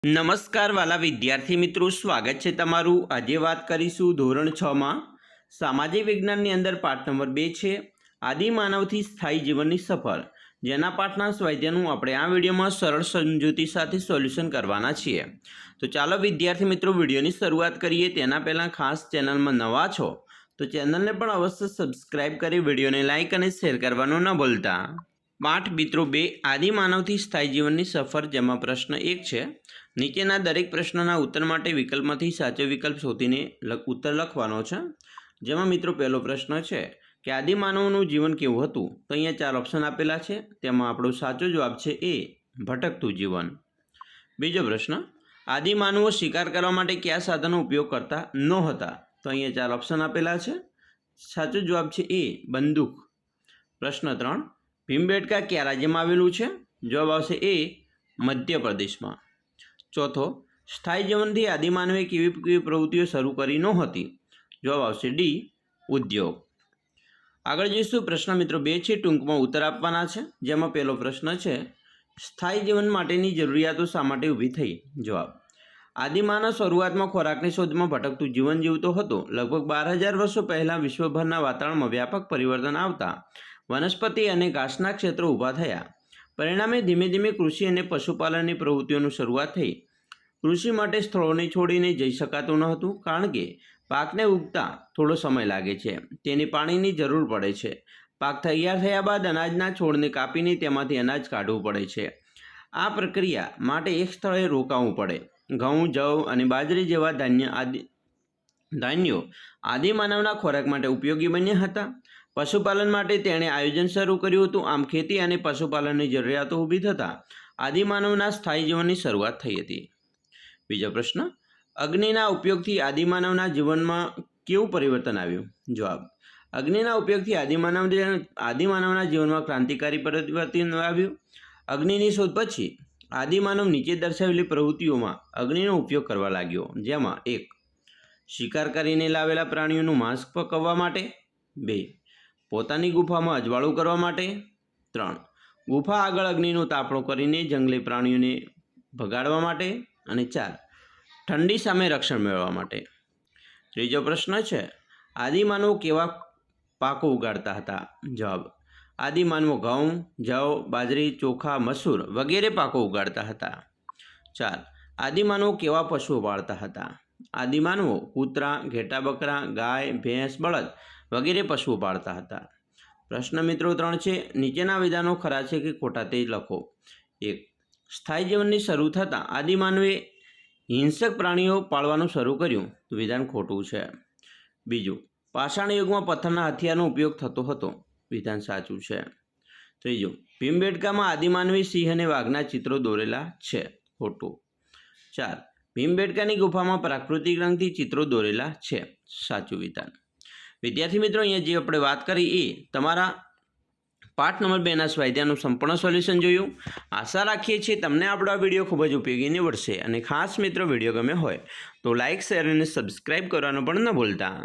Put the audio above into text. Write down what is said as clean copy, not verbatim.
નમસ્કાર વાલા વિદ્યાર્થી મિત્રો, સ્વાગત છે તમારું। આજે વાત કરીશું ધોરણ 6 માં સામાજિક વિજ્ઞાનની અંદર પાઠ નંબર 2 છે આદિમાનવથી સ્થાયી જીવનની સફર, જેના પાઠના સ્વાધ્યાયનું આપણે આ વિડીયોમાં સરળ સમજૂતી સાથે સોલ્યુશન કરવાના છીએ। તો ચાલો વિદ્યાર્થી મિત્રો વિડીયોની શરૂઆત કરીએ। તેના પહેલાં ખાસ ચેનલમાં નવા છો તો ચેનલને પણ અવશ્ય સબસ્ક્રાઇબ કરી વિડીયોને લાઇક અને શેર કરવાનું ન ભૂલતા। પાઠ મિત્રો 2 આદિમાનવથી સ્થાયી જીવનની સફર, જેમાં પ્રશ્ન 1 છે। નીચેના દરેક પ્રશ્નના ઉત્તર માટે વિકલ્પમાંથી સાચો વિકલ્પ શોધીને ઉત્તર લખવાનો છે। જેમાં મિત્રો પહેલો પ્રશ્ન છે કે આદિમાનવનું જીવન કેવું હતું, તો અહીંયા 4 ઓપ્શન આપેલા છે। તેમાં આપણો સાચો જવાબ છે એ, ભટકતું જીવન। બીજો પ્રશ્ન, આદિમાનવો શિકાર કરવા માટે કયા સાધનનો ઉપયોગ કરતા નહોતા, તો અહીંયા 4 ઓપ્શન આપેલા છે। સાચો જવાબ છે એ, બંદૂક। પ્રશ્ન 3, ભીમબેટકા કયા રાજ્યમાં આવેલું છે, જવાબ આવશે એ, મધ્યપ્રદેશમાં। ચોથો, સ્થાયી જીવનથી આદિમાનવે કેવી પ્રવૃત્તિઓ શરૂ કરી નહોતી, જવાબ આવશે ડી, ઉદ્યોગ। આગળ જોઈશું પ્રશ્ન મિત્રો 2 છે, ટૂંકમાં ઉત્તર આપવાના છે। જેમાં પહેલો પ્રશ્ન છે, સ્થાયી જીવન માટેની જરૂરિયાતો શા માટે ઊભી થઈ, જવાબ, આદિમાનવ શરૂઆતમાં ખોરાકની શોધમાં ભટકતું જીવન જીવતો હતો। લગભગ 12,000 વર્ષો પહેલાં વિશ્વભરના વાતાવરણમાં વ્યાપક પરિવર્તન આવતા વનસ્પતિ અને ઘાસના ક્ષેત્રો ઊભા થયા। પરિણામે ધીમે ધીમે કૃષિ અને પશુપાલનની પ્રવૃત્તિઓની શરૂઆત થઈ। કૃષિ માટે સ્થળોને છોડીને જઈ શકાતું ન હતું, કારણ કે પાકને ઉગતા થોડો સમય લાગે છે, તેને પાણીની જરૂર પડે છે। પાક તૈયાર થયા બાદ અનાજના છોડને કાપીને તેમાંથી અનાજ કાઢવું પડે છે। આ પ્રક્રિયા માટે એક સ્થળે રોકાવું પડે। ઘઉં, જવ અને બાજરી જેવા ધાન્યો આદિમાનવના ખોરાક માટે ઉપયોગી બન્યા હતા। પશુપાલન માટે તેણે આયોજન શરૂ કર્યું હતું। આમ ખેતી અને પશુપાલનની જરૂરિયાતો ઊભી થતાં આદિમાનવના સ્થાયી જીવનની શરૂઆત થઈ હતી। બીજો પ્રશ્ન, અગ્નિના ઉપયોગથી આદિમાનવના જીવનમાં કેવું પરિવર્તન આવ્યું, જવાબ, અગ્નિના ઉપયોગથી આદિમાનવના જીવનમાં ક્રાંતિકારી પરિવર્તન આવ્યું। અગ્નિની શોધ પછી આદિમાનવ નીચે દર્શાવેલી પ્રવૃત્તિઓમાં અગ્નિનો ઉપયોગ કરવા લાગ્યો। જેમાં 1, શિકાર કરીને લાવેલા પ્રાણીઓનું માંસ પકવવા માટે। 2, પોતાની ગુફામાં અજવાળું કરવા માટે। 3, ગુફા આગળ અગ્નિનો તાપણો કરીને જંગલી પ્રાણીઓને ભગાડવા માટે। અને 4, ઠંડી સામે રક્ષણ મેળવવા માટે। ત્રીજો પ્રશ્ન છે, આદિમાનવો કેવા પાકો ઉગાડતા હતા, જવાબ, આદિમાનવો ઘઉં, જવ, બાજરી, ચોખા, મસૂર વગેરે પાકો ઉગાડતા હતા। 4, આદિમાનવો કેવા પશુઓ પાળતા હતા, આદિમાનવો કૂતરા, ઘેટા બકરા, ગાય, ભેંસ, બળદ વગેરે પશુઓ પાળતા હતા। પ્રશ્ન મિત્રો 3 છે, નીચેના વિધાનો ખરા છે કે ખોટા તે લખો। 1, સ્થાયી જીવનની શરૂ થતાં આદિમાનવે હિંસક પ્રાણીઓ પાળવાનું શરૂ કર્યું, તો વિધાન ખોટું છે। બીજું, પાષાણ યુગમાં પથ્થરના હથિયારનો ઉપયોગ થતો હતો, વિધાન સાચું છે। ત્રીજું, ભીમબેટકામાં આદિમાનવે સિંહ અને વાઘના ચિત્રો દોરેલા છે, ખોટું। 4, ભીમબેટકાની ગુફામાં પ્રાકૃતિક રંગથી ચિત્રો દોરેલા છે, સાચું વિધાન। વિદ્યાર્થી મિત્રો, અહીંયા જે આપણે વાત કરી એ તમારા પાઠ નંબર 2ના સ્વાધ્યાયનું સંપૂર્ણ સોલ્યુશન જોયું। આશા રાખીએ છીએ તમને આપણો આ વિડીયો ખૂબ જ ઉપયોગી નીવડશે। અને ખાસ મિત્રો વિડીયો ગમે હોય તો લાઇક, શેર અને સબસ્ક્રાઈબ કરવાનું પણ ન ભૂલતા।